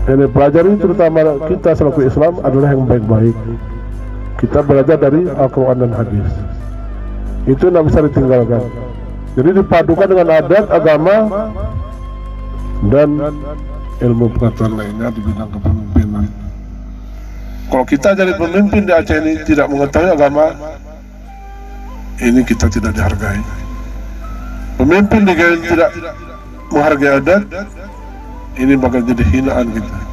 Yang dipelajari terutama kita selaku Islam adalah yang baik-baik. Kita belajar dari Al-Quran dan Hadis. Itu tidak bisa ditinggalkan. Jadi dipadukan dengan adat, agama, dan ilmu pengetahuan lainnya di bidang kepemimpinan. Kalau kita jadi pemimpin di Aceh ini tidak mengetahui agama, ini kita tidak dihargai. Pemimpin di Gayo tidak menghargai adat, ini bakal jadi hinaan kita.